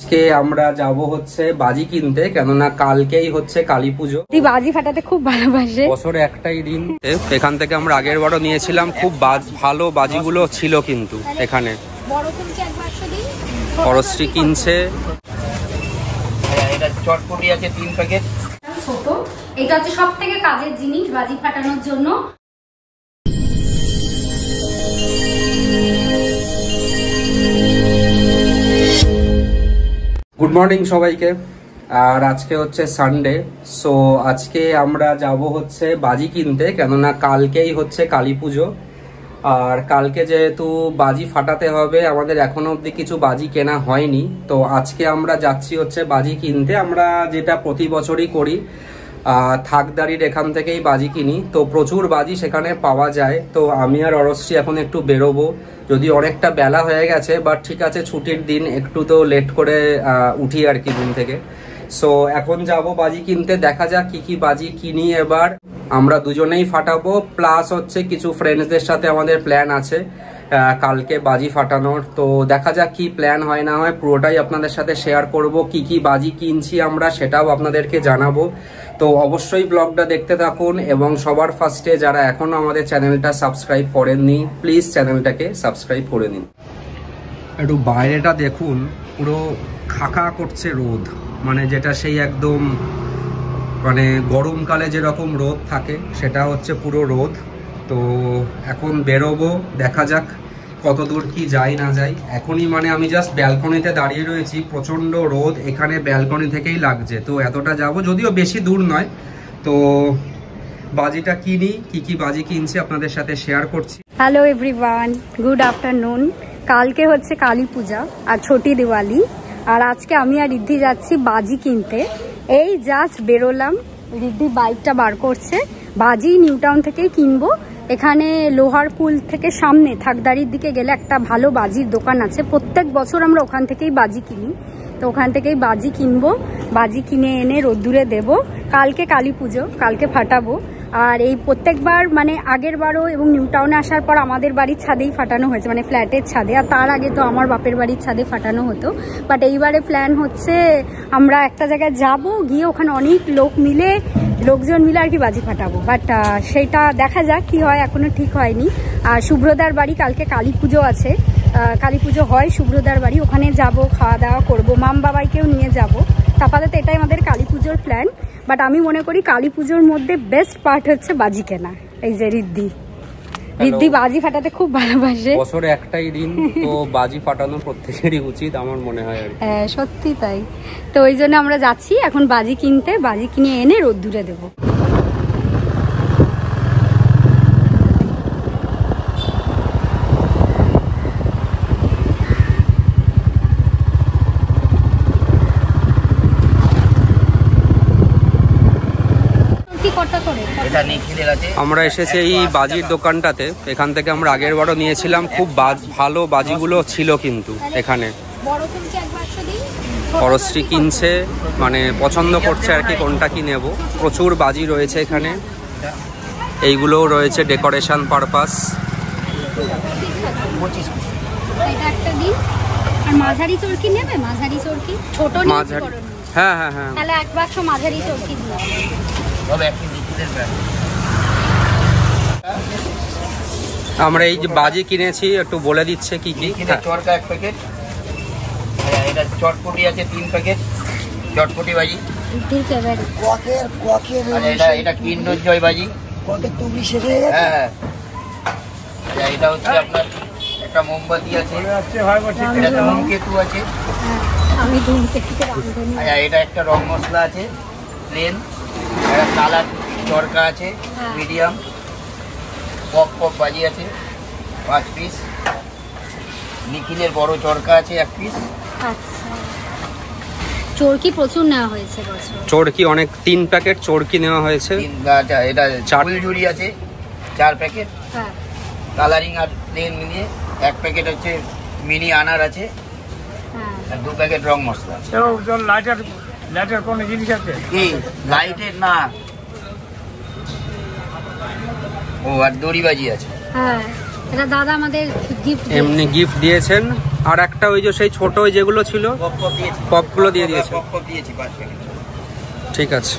আজকে আমরা যাব হচ্ছে বাজি কিনতে, কেননা কালকেই হচ্ছে কালী পুজো। বাজি ফাটাতে খুব ভালোবাসে, বছরে একটাই দিন। এখান থেকে আমরা আগের বারও নিয়েছিলাম, খুব ভালো বাজিগুলো ছিল কিন্তু এখানে। পরশ্রী কিনছে, চটপটি আছে 3 প্যাকেট। ছোট, এটা হচ্ছে সব থেকে কাজের জিনিস বাজি ফাটানোর জন্য। গুড মর্নিং সবাইকে। আর আজকে হচ্ছে সানডে, সো আজকে আমরা যাব হচ্ছে বাজি কিনতে, কেননা কালকেই হচ্ছে কালী পুজো। আর কালকে যেহেতু বাজি ফাটাতে হবে, আমাদের এখনো অবধি কিছু বাজি কেনা হয়নি, তো আজকে আমরা যাচ্ছি হচ্ছে বাজি কিনতে। আমরা যেটা প্রতি বছরই করি, থাকদারির এখান থেকেই বাজি কিনি, তো প্রচুর বাজি সেখানে পাওয়া যায়। তো আমি আর অরশ্রী এখন একটু বেরোবো, যদি অনেকটা বেলা হয়ে গেছে, বাট ঠিক আছে, ছুটির দিন, একটু তো লেট করে উঠি আর কি ঘুম থেকে। সো এখন যাব বাজি কিনতে, দেখা যাক কি কি বাজি কিনি। এবার আমরা দুজনেই ফাটাবো, প্লাস হচ্ছে কিছু ফ্রেন্ডসদের সাথে আমাদের প্ল্যান আছে কালকে বাজি ফাটানোর। তো দেখা যাক কি প্ল্যান হয় না হয়, পুরোটাই আপনাদের সাথে শেয়ার করব। কি কি বাজি কিনছি আমরা সেটাও আপনাদেরকে জানাবো। তো অবশ্যই ব্লগটা দেখতে থাকুন, এবং সবার ফার্স্টে যারা এখনো আমাদের চ্যানেলটা সাবস্ক্রাইব করেননি, প্লিজ চ্যানেলটাকে সাবস্ক্রাইব করে নিন। একটু বাইরেটা দেখুন, পুরো খাকা করছে রোদ, মানে যেটা সেই একদম মানে গরমকালে যেরকম রোদ থাকে সেটা হচ্ছে পুরো রোদ। তো এখন বেরোবো, দেখা যাক কত দূর কি যায় না যায়। এখনই মানে আমি জাস্ট ব্যালকনিতে দাঁড়িয়ে রয়েছি, প্রচন্ড রোদ এখানে ব্যালকনি থেকেই লাগছে। তো এতটা যাব, যদিও বেশি দূর নয়। তো বাজিটা কিনি, কি কি বাজি কিনছি আপনাদের সাথে শেয়ার করছি। Hello everyone, good afternoon. কালকে হচ্ছে কালী পূজা আর ছোটি দিওয়ালি, আর আজকে আমি আর রিদ্ধি যাচ্ছি বাজি কিনতে। এই জাস্ট বেরোলাম, রিদ্ধি বাইকটা বার করছে। বাজি নিউ টাউন থেকেই কিনবো। এখানে লোহার পুল থেকে সামনে থাকদারির দিকে গেলে একটা ভালো বাজির দোকান আছে, প্রত্যেক বছর আমরা ওখান থেকেই বাজি কিনি। তো ওখান থেকেই বাজি কিনবো, বাজি কিনে এনে রোদ্দুরে দেবো। কালকে কালী পুজো, কালকে ফাটাবো। আর এই প্রত্যেকবার মানে আগের বারও এবং নিউ টাউনে আসার পর আমাদের বাড়ির ছাদেই ফাটানো হয়েছে, মানে ফ্ল্যাটের ছাদে। আর তার আগে তো আমার বাপের বাড়ির ছাদে ফাটানো হতো। বাট এইবারে প্ল্যান হচ্ছে আমরা একটা জায়গায় যাব, গিয়ে ওখানে অনেক লোকজন মিলে আর কি বাজি ফাটাবো। বাট সেইটা দেখা যাক কি হয়, এখনো ঠিক হয়নি। আর শুভ্রদার বাড়ি কালকে কালী পুজো আছে, কালী পুজো হয় শুভ্রদার বাড়ি, ওখানে যাব, খাওয়া দাওয়া করবো, মাম বাবাইকেও নিয়ে যাব। আপাতত এটাই আমাদের কালী পুজোর প্ল্যান। বাট আমি মনে করি কালী পুজোর মধ্যে বেস্ট পার্ট হচ্ছে বাজি কেনা। এই যে রিদ্ধি বাজি ফাটাতে খুব ভালোবাসে, বছরে একটাই দিন, তো বাজি ফাটানো প্রত্যেকেরই উচিত আমার মনে হয়। হ্যাঁ সত্যি তাই। তো ওই জন্য আমরা যাচ্ছি এখন বাজি কিনতে, বাজি কিনে এনে রোদ্দুরে দেবো। আমরা এসেছি এই বাজির দোকানটাতে, এখান থেকে আমরা আগের বারও নিয়েছিলাম, খুব ভালো বাজিগুলো ছিল কিন্তু এখানে। পরশ্রী কিনছে, মানে পছন্দ করছে আর কি কোনটা কি নেব। প্রচুর বাজি রয়েছে এখানে, এইগুলোও রয়েছে ডেকোরেশন পারপাস। মাঝারি চরকি নেবে? মাঝারি চরকি ছোট মাঝারি, হ্যাঁ হ্যাঁ হ্যাঁ, তাহলে এক বাক্স মাঝারি চরকি দিন। আমরা এই যে বাজি কিনেছি একটু বলে দিচ্ছে কি কি। চরকা 1 প্যাকেট, এটা চটপটি আছে 3 প্যাকেট, চটপটি বাজি। এটা কিন্ডার জয় বাজি। হ্যাঁ, এটা হচ্ছে আপনার একটা মোমবাতি আছে, এটা ধূমকেতু আছে, এটা একটা রং মশলা আছে প্লেন, একটা কালার চরকা আছে মিডিয়াম, পপ বাজি আছে 5 পিস, নিখিলের বড় চরকা আছে 1 পিস। চরকি প্রচুর নেওয়া হয়েছে, চরকি অনেক, 3 প্যাকেট চরকি নেওয়া হয়েছে। এটা ফুলঝুরি আছে 4 প্যাকেট, কালারিং আর প্লেন মিলিয়ে 1 প্যাকেট হচ্ছে মিনি আনার আছে, আর 2 প্যাকেট রং মশলা। লাইটের কোন জিনিস আছে কি? লাইটের না, ও আর দড়ি বাজি আছে। হ্যাঁ, এটা দাদা আমাদের গিফট, এমনি গিফট দিয়েছেন। আর একটা ওই যে সেই ছোট ওই যেগুলো ছিল পপগুলো দিয়ে দিয়েছে। ঠিক আছে।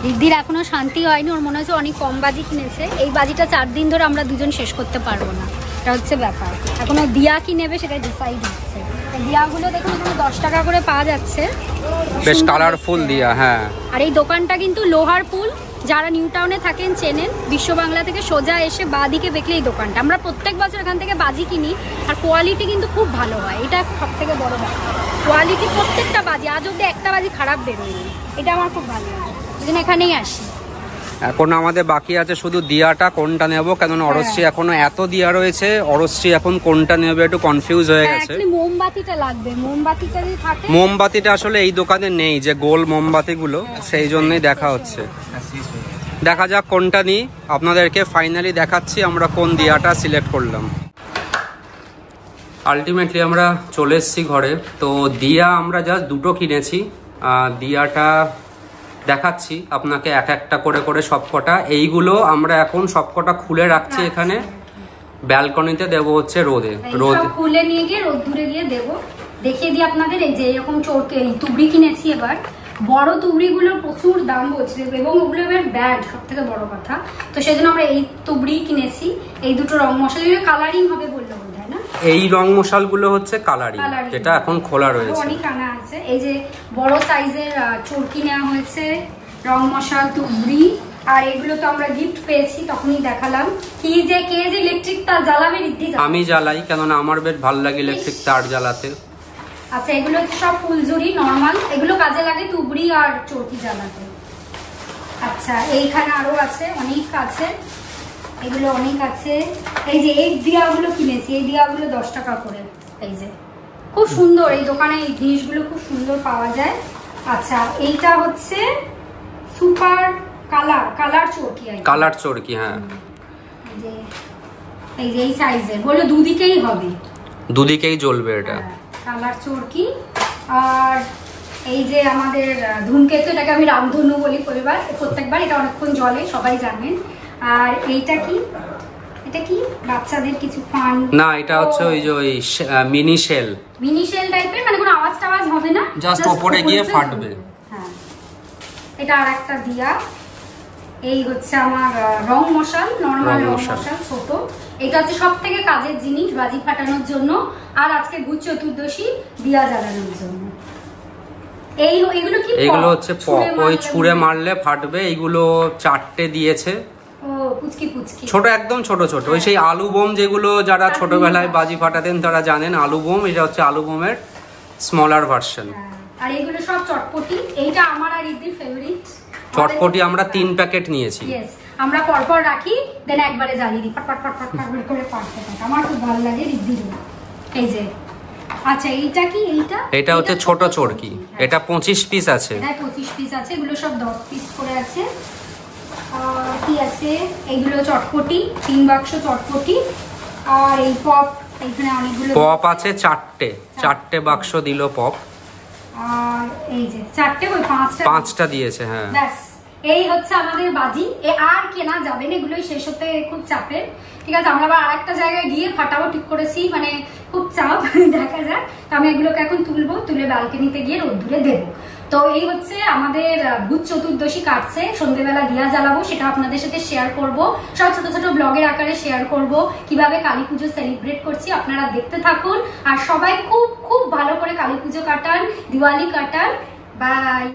রিদ্ধির এখনো শান্তি হয়নি, ওর মনে হচ্ছে অনেক কম বাজি কিনেছে। এই বাজিটা 4 দিন ধরে আমরা দুজন শেষ করতে পারবো না, এটা হচ্ছে ব্যাপার। এখনো দিয়া কি নেবে সেটা ডিসাইড হচ্ছে। দিয়াগুলো দেখুন এখানে 10 টাকা করে পাওয়া যাচ্ছে, বেশ কালারফুল দিয়া। হ্যাঁ, আর এই দোকানটা কিন্তু লোহার পুল, যারা নিউ টাউনে থাকেন চেনেন। বিশ্ব বাংলা থেকে সোজা এসে বাদিকে দেখলে এই দোকানটা। আমরা প্রত্যেক বছর এখান থেকে বাজি কিনি, আর কোয়ালিটি কিন্তু খুব ভালো হয়, এটা সব থেকে বড় ব্যাপার। কোয়ালিটি প্রত্যেকটা বাজি, আজ অব্দি একটা বাজি খারাপ বেরোয়নি, এটা আমার খুব ভালো লাগে, এই জন্য এখানেই আসি। এখন আমাদের বাকি আছে শুধু দিয়াটা কোনটা নেব, কেননা অরশ্রী এখনো এত দিয়া রয়েছে, অরশ্রী এখন কোনটা নেবে একটু কনফিউজ হয়ে গেছে। মোমবাতিটা লাগবে, মোমবাতিটা যদি থাকে। মোমবাতিটা আসলে এই দোকানে নেই, যে গোল মোমবাতিগুলো, সেই জন্যই দেখা হচ্ছে। দেখা যাক কোনটা নিই, আপনাদেরকে ফাইনালি দেখাচ্ছি আমরা কোন দিয়াটা সিলেক্ট করলাম। আলটিমেটলি আমরা চলে এসেছি ঘরে। তো দিয়া আমরা জাস্ট দুটো কিনেছি, দিয়াটা দেখাচ্ছি আপনাকে এক একটা করে করে সবকটা। এইগুলো আমরা এখন সবকটা খুলে রাখছি এখানে, ব্যালকনিতে দেব হচ্ছে রোদে। রোদ খুলে নিয়ে গিয়ে রোদ্দুরে গিয়ে দেব। দেখিয়ে দিই আপনাদের, এই যে এরকম চৌকে তুবড়ি কিনেছি এবার। বড় তুবড়িগুলোর প্রচুর দাম বলছে এবং ওগুলো এবার ব্যাড, সব থেকে বড় কথা। তো সেই জন্য আমরা এই তুবড়ি কিনেছি। এই দুটো রং মশলা কালারিং হবে বললো বোধ হয় না, এই রং মশালগুলো হচ্ছে কালারিং, যেটা এখন খোলা রয়েছে। অনেক আনা আছে। এই যে বড় সাইজের চরকি নেওয়া হয়েছে, রং মশাল, তুবড়ি। আর এগুলো তো আমরা গিফট পেয়েছি, তখনই দেখালাম। কি যে কে যে ইলেকট্রিক তার জ্বালাবে, রিদ্ধি আমি জ্বালাই, কেননা আমার বেশ ভালো লাগে ইলেকট্রিক তার জ্বালাতে। আচ্ছা, এগুলো হচ্ছে সব ফুলঝুরি নরমাল, এগুলো কাজে লাগে তুবড়ি আর চরকি জ্বালাতে। আচ্ছা, এইখানে আরো আছে, অনেক আছে, এগুলো অনেক আছে। এই যে এই দিয়াগুলো কিনেছি, এই দিয়াগুলো 10 টাকা করে। এই যে খুব সুন্দর, এই দোকানে এই জিনিসগুলো খুব সুন্দর পাওয়া যায়। আচ্ছা, এইটা হচ্ছে সুপার কালার চরকি, কালার চরকি। হ্যাঁ, এই যে এই সাইজের, বলে দুদিকেই হবে, দুদিকেই জ্বলবে এটা। কালার চরকি। আর এই যে আমাদের ধূমকেতু, এটাকে আমি রামধনু বলি প্রত্যেকবার, এটা অনেকক্ষণ জ্বলে, সবাই জানেন। আর এইটা কি, এটা কি বাচ্চাদের কিছু ফান? না, এটা হচ্ছে ওই যে ওই মিনি শেল টাইপের, মানে কোনো আওয়াজ টাওয়াজ হবে না, জাস্ট উপরে গিয়ে ফাটবে। হ্যাঁ, এটা আর একটা দিয়া। এই হচ্ছে আমার রং মশাল, নরমাল রং মশাল ছোট। এটা হচ্ছে সব থেকে কাজের জিনিস বাজি ফাটানোর জন্য, আর আজকে ভূত চতুর্দশী দিয়া জ্বালানোর জন্য। এইগুলো কি? এইগুলো হচ্ছে পপ, ওই ছুঁড়ে মারলে ফাটবে। এইগুলো 4টে দিয়েছে, ছোট, একদম ছোট ছোট। ওই সেই আলু বোম, যেগুলো যারা ছোটবেলায় বাজি ফাটাতেন তারা জানেন আলু বোম। এটা হচ্ছে আলু বোমের স্মলার ভার্সন। আর এগুলো সব চটপটি, এইটা আমার আর রিদ্ধির ফেভারিট। চটপটি আমরা 3 প্যাকেট নিয়েছি। আমরা পরপর রাখি, দেন একবারে জ্বালিয়ে দিই, ফটফট ফটফট ফটফট করে পাড়তে থাকে। আমার খুব ভালো লাগে রিদ্ধির। এই যে আচ্ছা, এইটা কি? এটা হচ্ছে ছোট চরকি, এটা 25 পিস আছে। হ্যাঁ, 25 পিস আছে, এগুলো সব 10 পিস করে আছে। কি আছে? এইগুলো চটপটি, 3 বাক্স চটপটি। আর এই পপ, এইখানে অনেকগুলো পপ আছে, 4টে বাক্স দিল পপ। আর এই যে 4টে, ওই 5টা দিয়েছে। হ্যাঁ, ব্যাস এই হচ্ছে আমাদের বাজি। আর কেনা যাবে না, এগুলোই শেষ হতে খুব চাপের। ঠিক আছে, আমরা আবার আরেকটা জায়গায় গিয়ে ফাটাবো ঠিক করেছি, মানে খুব চাপ, দেখা যাক। তো আমি এগুলোকে এখন তুলবো, তুলে ব্যালকনিতে গিয়ে রোদ্দুরে দেবো। তো এই হচ্ছে আমাদের ভূত চতুর্দশী কাটছে, সন্ধ্যেবেলা দিয়া জ্বালাবো, সেটা আপনাদের সাথে শেয়ার করব। সব ছোট ছোট ব্লগের আকারে শেয়ার করব, কিভাবে কালী পুজো সেলিব্রেট করছি, আপনারা দেখতে থাকুন। আর সবাই খুব খুব ভালো করে কালী পুজো কাটান, দিওয়ালি কাটান। বাই।